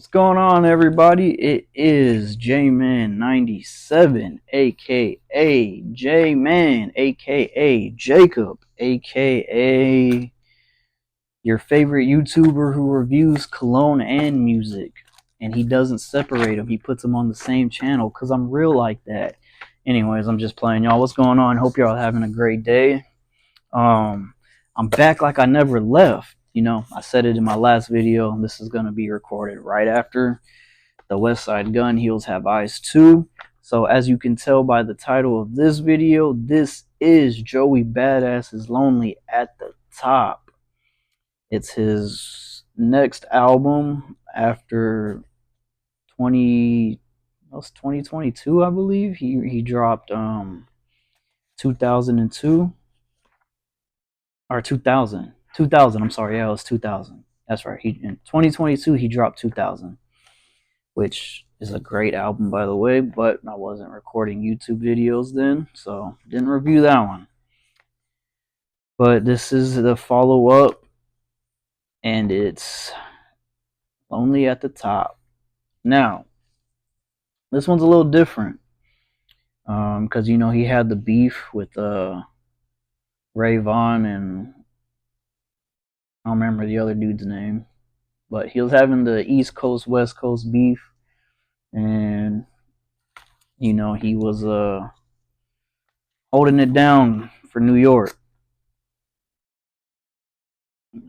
What's going on, everybody? It is J-Man97, aka J-Man, aka Jacob, aka your favorite YouTuber who reviews cologne and music. And he doesn't separate them, he puts them on the same channel because I'm real like that. Anyways, I'm just playing, y'all. What's going on? Hope y'all having a great day. I'm back like I never left. I said it in my last video. This is going to be recorded right after the West Side Gun Heels Have Eyes 2. So as you can tell by the title of this video, this is Joey Badass's Lonely at the Top. It's his next album after 2022, I believe. He dropped 2002 or 2000. I'm sorry, yeah, it was 2000. That's right. In 2022 he dropped 2000, which is a great album, by the way, but I wasn't recording YouTube videos then, so didn't review that one. But this is the follow-up, and it's Lonely at the Top. Now, this one's a little different, because, he had the beef with Ray Vaughn, and I don't remember the other dude's name, but he was having the East Coast, West Coast beef, and, he was holding it down for New York.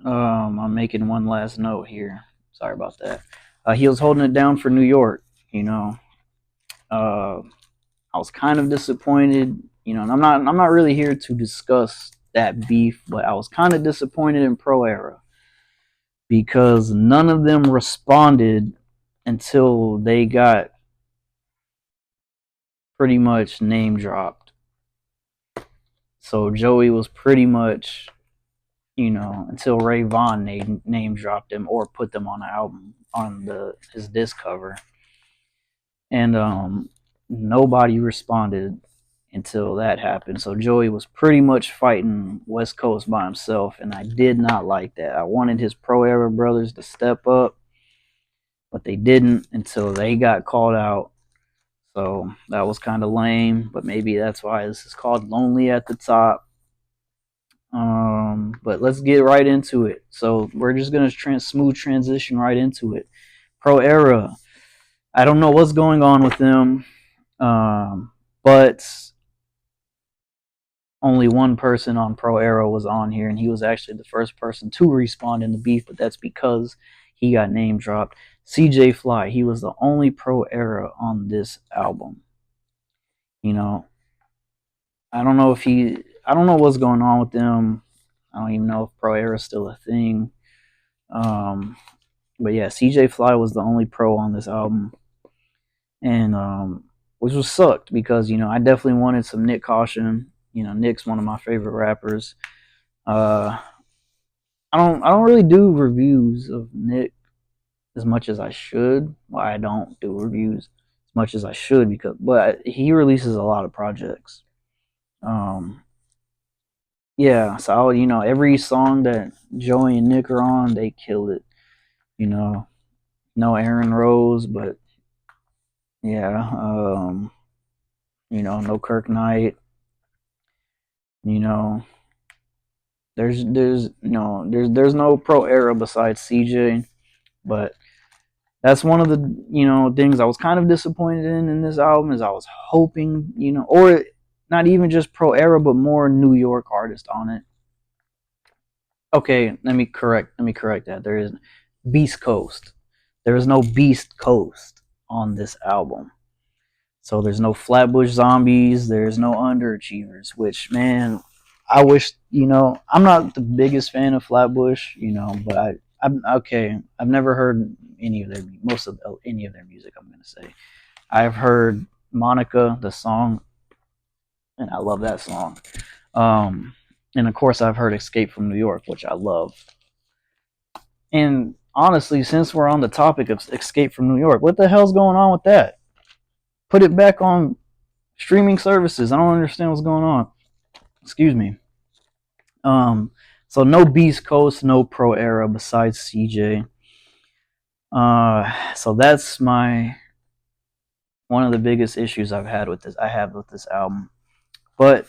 I'm making one last note here. Sorry about that. He was holding it down for New York. I was kind of disappointed. And I'm not really here to discuss that beef, but I was kind of disappointed in Pro Era because none of them responded until they got pretty much name dropped. So Joey was pretty much, until Ray Vaughn name dropped him or put them on the album on his disc cover, and nobody responded until that happened. So Joey was pretty much fighting West Coast by himself, and I did not like that. I wanted his Pro Era brothers to step up, but they didn't until they got called out. So that was kind of lame, but maybe that's why this is called Lonely at the Top. But let's get right into it. So we're just gonna smooth transition right into it. Pro Era. I don't know what's going on with them, but only one person on Pro Era was on here, and he was actually the first person to respond in the beef. But that's because he got name dropped. CJ Fly. He was the only Pro Era on this album. I don't know I don't know what's going on with them. I don't even know if Pro Era is still a thing. But yeah, CJ Fly was the only pro on this album, and which was sucked because I definitely wanted some Nick Caution. Nick's one of my favorite rappers. I don't really do reviews of Nick as much as I should. Well, I don't do reviews as much as I should but he releases a lot of projects. Yeah, so every song that Joey and Nick are on, they killed it. No Aaron Rose, but yeah, no Kirk Knight. You know, there's no Pro Era besides CJ, but that's one of the things I was kind of disappointed in this album is I was hoping or not even just Pro Era but more New York artists on it. Okay, let me correct that. There is Beast Coast. There is no Beast Coast on this album. So there's no Flatbush Zombies, there's no Underachievers, which, man, I wish, I'm not the biggest fan of Flatbush, but I'm okay. I've never heard any of their music, I'm going to say. I've heard Monica, the song, and I love that song. And of course, I've heard Escape from New York, which I love. And honestly, since we're on the topic of Escape from New York, what the hell's going on with that? Put it back on streaming services. I don't understand what's going on. Excuse me. So no Beast Coast, no Pro Era besides CJ. So that's my one of the biggest issues I have with this album. But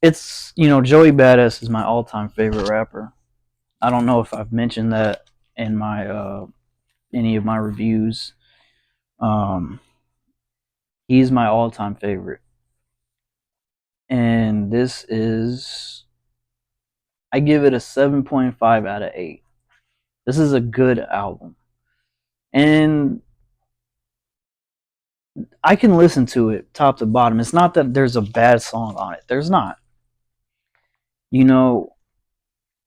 it's, Joey Badass is my all-time favorite rapper. I don't know if I've mentioned that in my any of my reviews. Um, he's my all-time favorite, and this is, I give it a 7.5 out of 8. This is a good album, and I can listen to it top to bottom. It's not that there's a bad song on it. There's not. You know,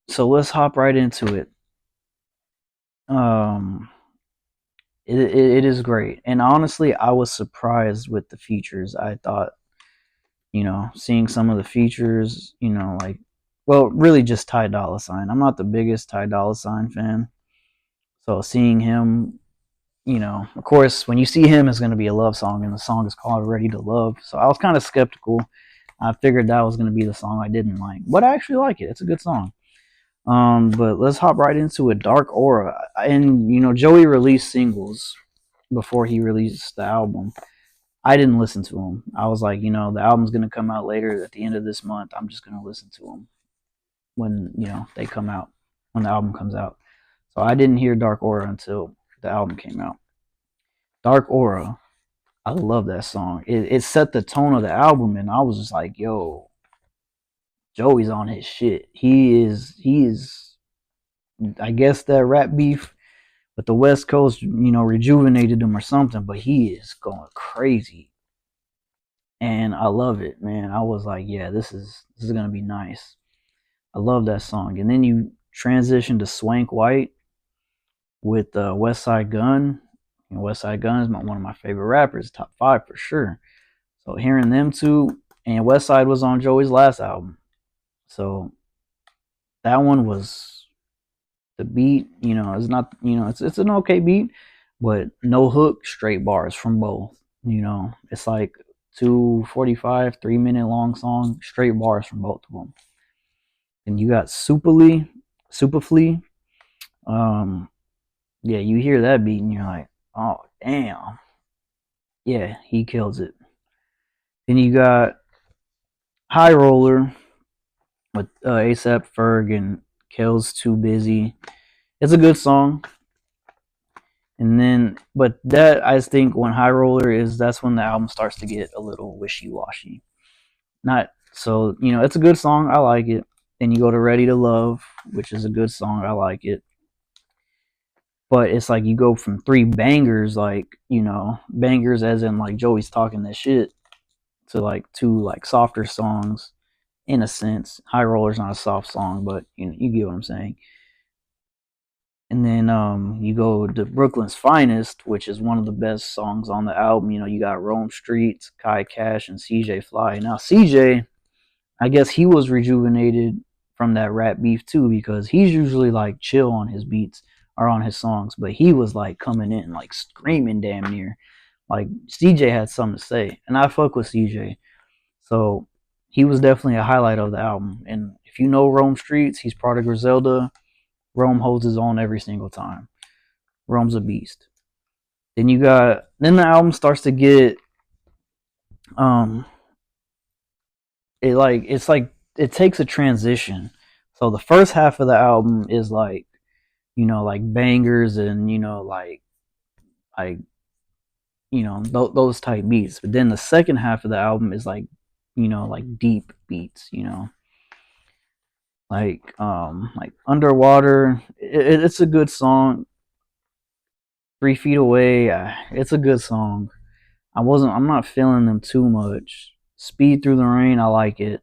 so let's hop right into it. Um, it is great, and honestly, I was surprised with the features. I thought, seeing some of the features, like, well, really just Ty Dolla Sign. I'm not the biggest Ty Dolla Sign fan, so seeing him, of course, when you see him, it's going to be a love song, and the song is called "Ready to Love." So I was kind of skeptical. I figured that was going to be the song I didn't like, but I actually like it. It's a good song. But let's hop right into it. Dark Aura, and Joey released singles before he released the album. I didn't listen to them. I was like, the album's gonna come out later at the end of this month. I'm just gonna listen to them when they come out, when the album comes out. So I didn't hear Dark Aura until the album came out. Dark Aura, I love that song. It set the tone of the album, and I was just like, yo, Joey's on his shit. He is. I guess that rap beef with the West Coast, rejuvenated him or something. But he is going crazy, and I love it, man. I was like, yeah, this is gonna be nice. I love that song. And then you transition to Swank White with West Side Gun. And West Side Gun is one of my favorite rappers, top 5 for sure. So hearing them two, and West Side was on Joey's last album, so that one was, the beat. It's not, it's an okay beat, but no hook, straight bars from both. It's like 2:45, 3 minute long song, straight bars from both of them. And you got Superfly. Um, yeah, you hear that beat and you're like, oh damn, yeah, he kills it. Then you got High Roller with ASAP Ferg and Kel's Too Busy. It's a good song. And then, but that, I think when High Roller is, that's when the album starts to get a little wishy washy. Not so, it's a good song. I like it. Then you go to Ready to Love, which is a good song. I like it. But it's like you go from three bangers, like, bangers as in like Joey's talking that shit, to like two like softer songs in a sense. High Roller's not a soft song, but you get what I'm saying. And then you go to Brooklyn's Finest, which is one of the best songs on the album. You got Rome Streets, Kai Cash, and CJ Fly. Now CJ, I guess he was rejuvenated from that rap beef too, because he's usually like chill on his beats or on his songs, but he was like coming in like screaming damn near. Like CJ had something to say, and I fuck with CJ. So he was definitely a highlight of the album. And if you know Rome Streets, he's part of Griselda. Rome holds his own every single time. Rome's a beast. Then the album starts to get um it takes a transition. So the first half of the album is like, like bangers and like those type beats. But then the second half of the album is like, like deep beats, like Underwater. It's a good song. 3 Feet Away, it's a good song. I'm not feeling them too much. Speed Through the Rain, I like it.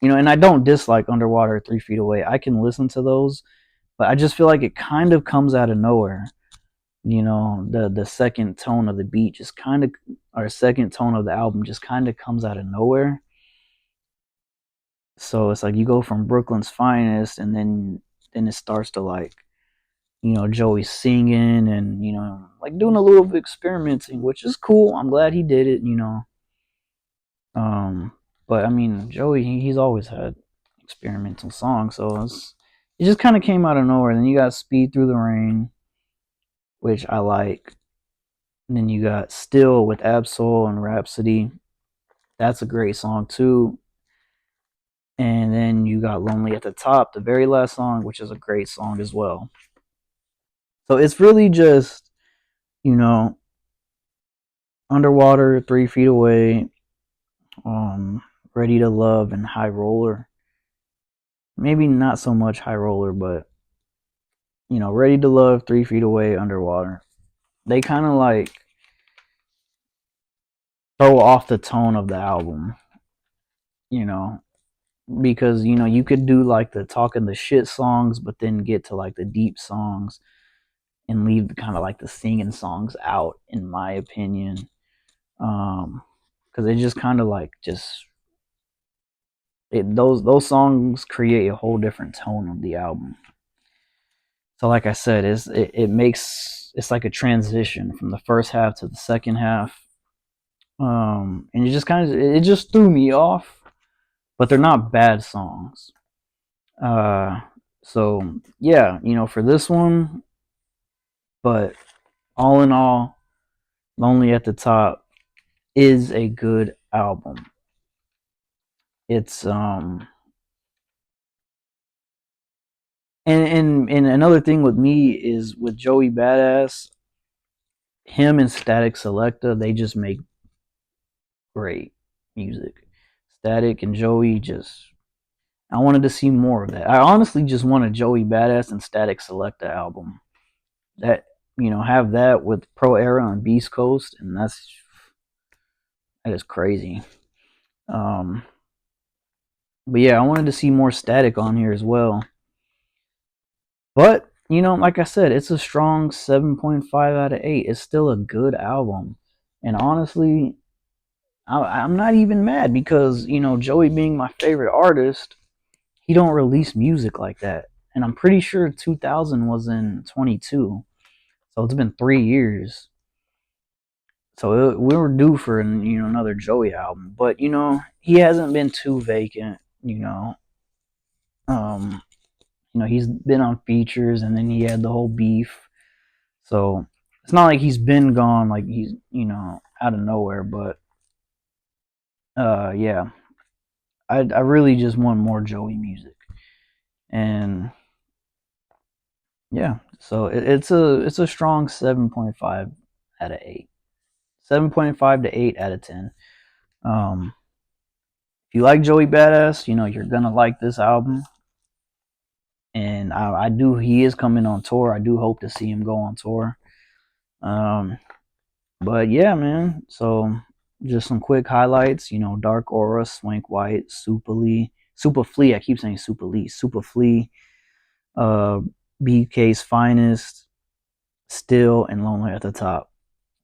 And I don't dislike Underwater, 3 Feet Away. I can listen to those, but I just feel like it kind of comes out of nowhere. The second tone of the beat just kind of, or second tone of the album just kind of comes out of nowhere. So it's like you go from Brooklyn's Finest, and then it starts to like, Joey singing and, like doing a little bit of experimenting, which is cool. I'm glad he did it. Um, but I mean, Joey, he's always had experimental songs, so it just kind of came out of nowhere. Then you got Speed Through the Rain, which I like. And then you got Still with Absol and Rhapsody. That's a great song too. And then you got Lonely at the Top, the very last song, which is a great song as well. So it's really just, you know, Underwater, 3 Feet Away, Ready to Love, and High Roller. Maybe not so much High Roller, but, you know, Ready to Love, 3 Feet Away, Underwater. They kind of like throw off the tone of the album, you know, because, you know, you could do like the talking the shit songs, but then get to like the deep songs and leave kind of like the singing songs out, in my opinion. Because it just kind of like those songs create a whole different tone of the album. So like I said, it makes it's like a transition from the first half to the second half. And it just threw me off, but they're not bad songs. Uh, so yeah, you know, for this one, but all in all, Lonely at the Top is a good album. It's and another thing with me is with Joey Badass, him and Static Selecta, they just make great music. Static and Joey just I wanted to see more of that. I honestly just want a Joey Badass and Static Selecta album. That, you know, have that with Pro Era and Beast Coast, and that is crazy. Um, but yeah, I wanted to see more Static on here as well. But, you know, like I said, it's a strong 7.5 out of 8. It's still a good album. And honestly, I'm not even mad because, you know, Joey being my favorite artist, he don't release music like that. And I'm pretty sure 2000 was in 22. So it's been 3 years. So we were due for, you know, another Joey album. But, you know, he hasn't been too vacant, you know. Um, you know, he's been on features, and then he had the whole beef. So it's not like he's been gone, like he's, you know, out of nowhere. But yeah, I really just want more Joey music, and yeah, so it's a strong 7.5 out of 8, 7.5 to 8 out of 10. If you like Joey Badass, you know you're gonna like this album, and I do. He is coming on tour. I do hope to see him go on tour. Um, But yeah, man. So just some quick highlights. You know, Dark Aura, Swank White, Super Flea. I keep saying Super Lee, Super Flea. Uh, BK's Finest, Still, and Lonely at the Top.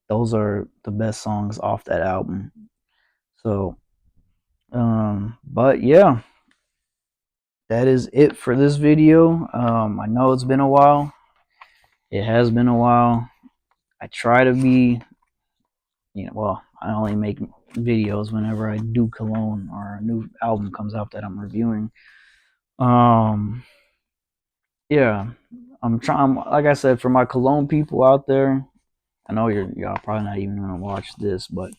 Those are the best songs off that album. So, but yeah, that is it for this video. I know it's been a while. It has been a while. I try to be, you know, well, I only make videos whenever I do cologne or a new album comes out that I'm reviewing. Um, yeah, I'm trying. Like I said, for my cologne people out there, I know y'all probably not even gonna watch this, but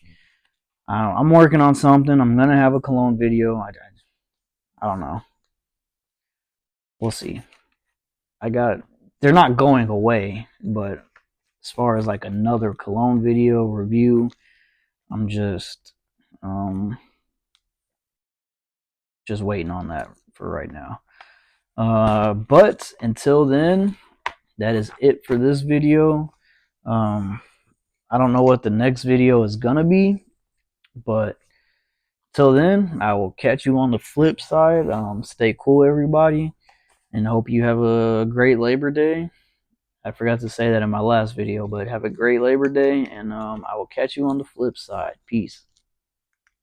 I'm working on something. I'm gonna have a cologne video. I don't know. We'll see. They're not going away, but as far as like another cologne video review, I'm just waiting on that for right now. But until then, that is it for this video. I don't know what the next video is gonna be, but till then, I will catch you on the flip side. Stay cool, everybody, and hope you have a great Labor Day. I forgot to say that in my last video, but have a great Labor Day, and I will catch you on the flip side. Peace.